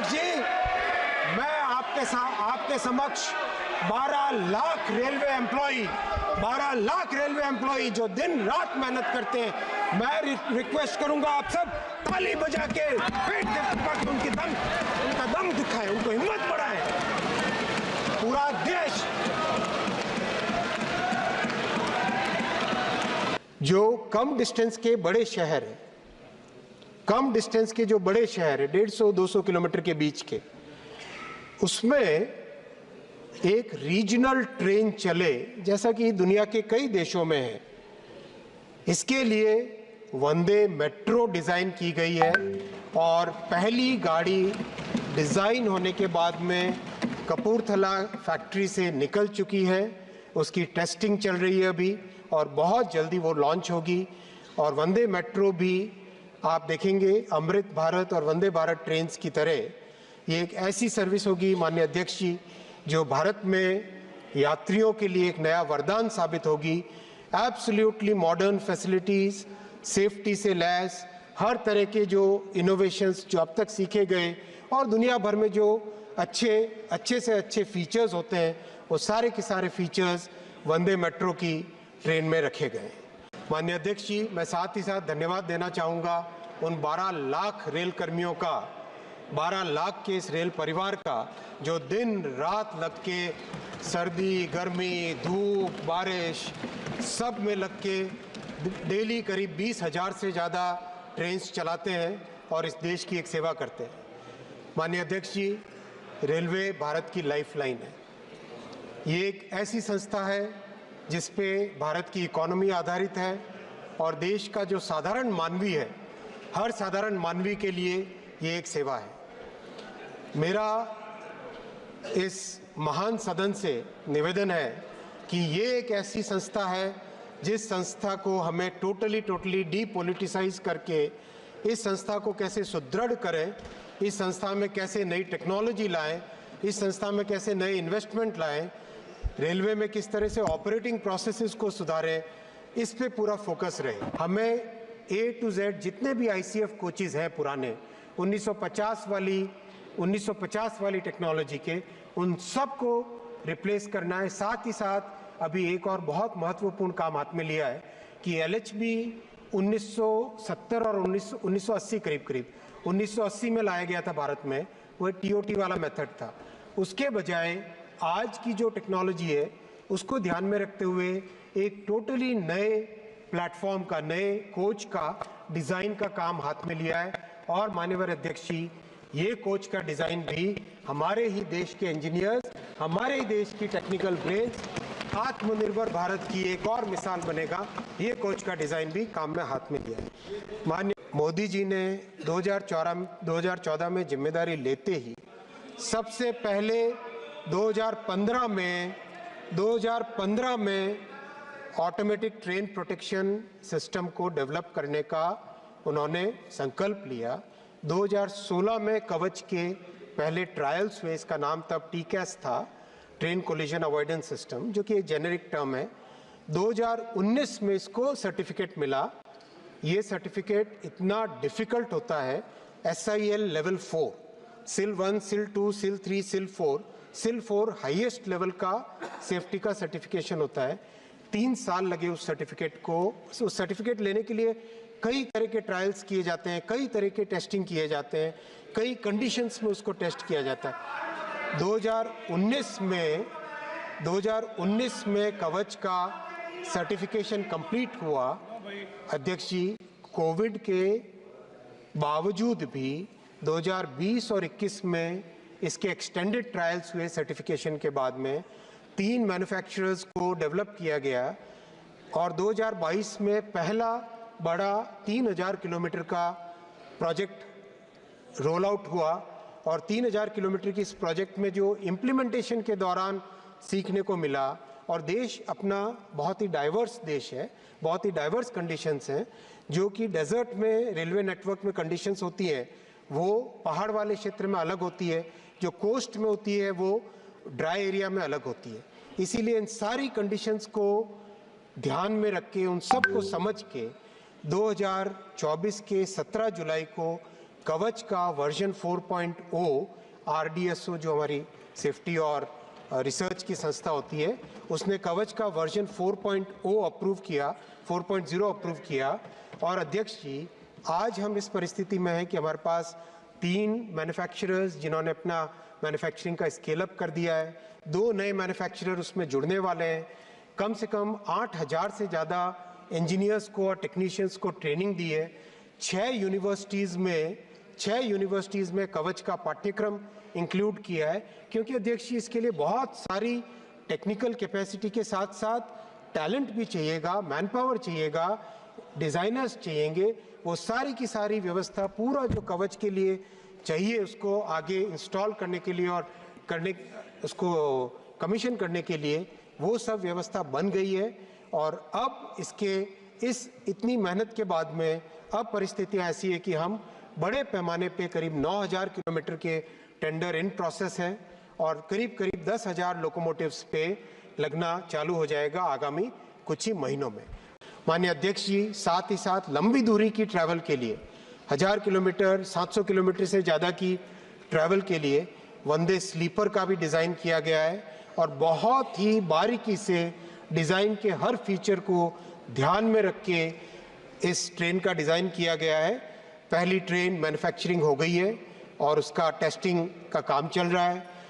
अध्यक्ष जी, मैं आपके समक्ष 12 लाख रेलवे एम्प्लॉई जो दिन रात मेहनत करते हैं, मैं रिक्वेस्ट करूंगा आप सब ताली बजा के पेट के उनका दम दिखाएं, उनको हिम्मत बढ़ाएं। पूरा देश जो कम डिस्टेंस के बड़े शहर है, कम डिस्टेंस के जो बड़े शहर है 150-200 किलोमीटर के बीच के, उसमें एक रीजनल ट्रेन चले जैसा कि दुनिया के कई देशों में है। इसके लिए वंदे मेट्रो डिज़ाइन की गई है और पहली गाड़ी डिज़ाइन होने के बाद में कपूरथला फैक्ट्री से निकल चुकी है। उसकी टेस्टिंग चल रही है अभी और बहुत जल्दी वो लॉन्च होगी। और वंदे मेट्रो भी आप देखेंगे अमृत भारत और वंदे भारत ट्रेन्स की तरह ये एक ऐसी सर्विस होगी माननीय अध्यक्ष जी जो भारत में यात्रियों के लिए एक नया वरदान साबित होगी। एब्सोल्युटली मॉडर्न फैसिलिटीज़, सेफ्टी से लैस हर तरह के जो इनोवेशंस जो अब तक सीखे गए और दुनिया भर में जो अच्छे से अच्छे फीचर्स होते हैं वो सारे के सारे फीचर्स वंदे मेट्रो की ट्रेन में रखे गए। माननीय अध्यक्ष जी, मैं साथ ही साथ धन्यवाद देना चाहूँगा उन 12 लाख रेल कर्मियों का, 12 लाख के इस रेल परिवार का जो दिन रात लग के सर्दी, गर्मी, धूप, बारिश सब में लग के डेली करीब 20,000 से ज़्यादा ट्रेन्स चलाते हैं और इस देश की एक सेवा करते हैं। माननीय अध्यक्ष जी, रेलवे भारत की लाइफलाइन है। ये एक ऐसी संस्था है जिस पे भारत की इकोनॉमी आधारित है और देश का जो साधारण मानवी है, हर साधारण मानवी के लिए ये एक सेवा है। मेरा इस महान सदन से निवेदन है कि ये एक ऐसी संस्था है जिस संस्था को हमें टोटली डीपोलिटिसाइज करके इस संस्था को कैसे सुदृढ़ करें, इस संस्था में कैसे नई टेक्नोलॉजी लाएं, इस संस्था में कैसे नए इन्वेस्टमेंट लाएं, रेलवे में किस तरह से ऑपरेटिंग प्रोसेसेस को सुधारें, इस पे पूरा फोकस रहे। हमें A to Z जितने भी ICF कोचेज़ हैं पुराने 1950 वाली टेक्नोलॉजी के, उन सब को रिप्लेस करना है। साथ ही साथ अभी एक और बहुत महत्वपूर्ण काम हाथ में लिया है कि LHB 1970 और 1980 करीब 1980 में लाया गया था भारत में, वो TOT वाला मेथड था। उसके बजाय आज की जो टेक्नोलॉजी है उसको ध्यान में रखते हुए एक टोटली नए प्लेटफॉर्म का, नए कोच का डिज़ाइन का काम हाथ में लिया है। और माननीय अध्यक्ष जी, ये कोच का डिज़ाइन भी हमारे ही देश के इंजीनियर्स, हमारे ही देश की टेक्निकल ब्रेन्स, आत्मनिर्भर भारत की एक और मिसाल बनेगा। ये कोच का डिज़ाइन भी काम में हाथ में लिया है। माननीय मोदी जी ने 2014 में जिम्मेदारी लेते ही सबसे पहले 2015 में ऑटोमेटिक ट्रेन प्रोटेक्शन सिस्टम को डेवलप करने का उन्होंने संकल्प लिया। 2016 में कवच के पहले ट्रायल्स हुए, इसका नाम तब TCAS था, ट्रेन कोलिजन अवॉइडेंस सिस्टम, जो कि एक जेनेरिक टर्म है। 2019 में इसको सर्टिफिकेट मिला। ये सर्टिफिकेट इतना डिफ़िकल्ट होता है, SIL level 4, SIL 1, SIL 2, SIL 3, SIL 4 highest level का सेफ्टी का सर्टिफिकेशन होता है। 3 साल लगे उस सर्टिफिकेट लेने के लिए। कई तरह के ट्रायल्स किए जाते हैं, कई तरह के टेस्टिंग किए जाते हैं, कई कंडीशंस में उसको टेस्ट किया जाता है। 2019 में कवच का सर्टिफिकेशन कंप्लीट हुआ। अध्यक्ष जी, कोविड के बावजूद भी 2020 और 21 में इसके एक्सटेंडेड ट्रायल्स हुए। सर्टिफिकेशन के बाद में 3 मैन्युफैक्चरर्स को डेवलप किया गया और 2022 में पहला बड़ा 3000 किलोमीटर का प्रोजेक्ट रोल आउट हुआ। और 3000 किलोमीटर की इस प्रोजेक्ट में जो इम्प्लीमेंटेशन के दौरान सीखने को मिला, और देश अपना बहुत ही डाइवर्स देश है, बहुत ही डाइवर्स कंडीशंस हैं, जो कि डेजर्ट में रेलवे नेटवर्क में कंडीशंस होती हैं वो पहाड़ वाले क्षेत्र में अलग होती है, जो कोस्ट में होती है वो ड्राई एरिया में अलग होती है। इसीलिए इन सारी कंडीशंस को ध्यान में रख के, उन सब को समझ के 2024 के 17 जुलाई को कवच का वर्जन 4.0 RDSO जो हमारी सेफ्टी और रिसर्च की संस्था होती है, उसने कवच का वर्जन 4.0 अप्रूव किया, 4.0 अप्रूव किया। और अध्यक्ष जी, आज हम इस परिस्थिति में हैं कि हमारे पास 3 मैन्युफैक्चरर्स जिन्होंने अपना मैन्युफैक्चरिंग का स्केल अप कर दिया है, 2 नए मैन्युफैक्चरर उसमें जुड़ने वाले हैं, कम से कम 8,000 से ज़्यादा इंजीनियर्स को और टेक्नीशियंस को ट्रेनिंग दी है। 6 यूनिवर्सिटीज़ में कवच का पाठ्यक्रम इंक्लूड किया है, क्योंकि अध्यक्ष जी इसके लिए बहुत सारी टेक्निकल कैपेसिटी के साथ साथ टैलेंट भी चाहिएगा, मैन पावर चाहिएगा, डिज़ाइनर्स चाहिएंगे। वो सारी की सारी व्यवस्था, पूरा जो कवच के लिए चाहिए उसको आगे इंस्टॉल करने के लिए और उसको कमीशन करने के लिए वो सब व्यवस्था बन गई है। और अब इस इतनी मेहनत के बाद में अब परिस्थितियाँ ऐसी है कि हम बड़े पैमाने पे करीब 9,000 किलोमीटर के टेंडर इन प्रोसेस हैं और करीब 10,000 लोकोमोटिव्स पे लगना चालू हो जाएगा आगामी कुछ ही महीनों में। माननीय अध्यक्ष जी, साथ ही साथ लंबी दूरी की ट्रैवल के लिए 1000 किलोमीटर, 700 किलोमीटर से ज़्यादा की ट्रैवल के लिए वंदे स्लीपर का भी डिज़ाइन किया गया है और बहुत ही बारीकी से डिज़ाइन के हर फीचर को ध्यान में रख के इस ट्रेन का डिज़ाइन किया गया है। पहली ट्रेन मैन्युफैक्चरिंग हो गई है और उसका टेस्टिंग का काम चल रहा है।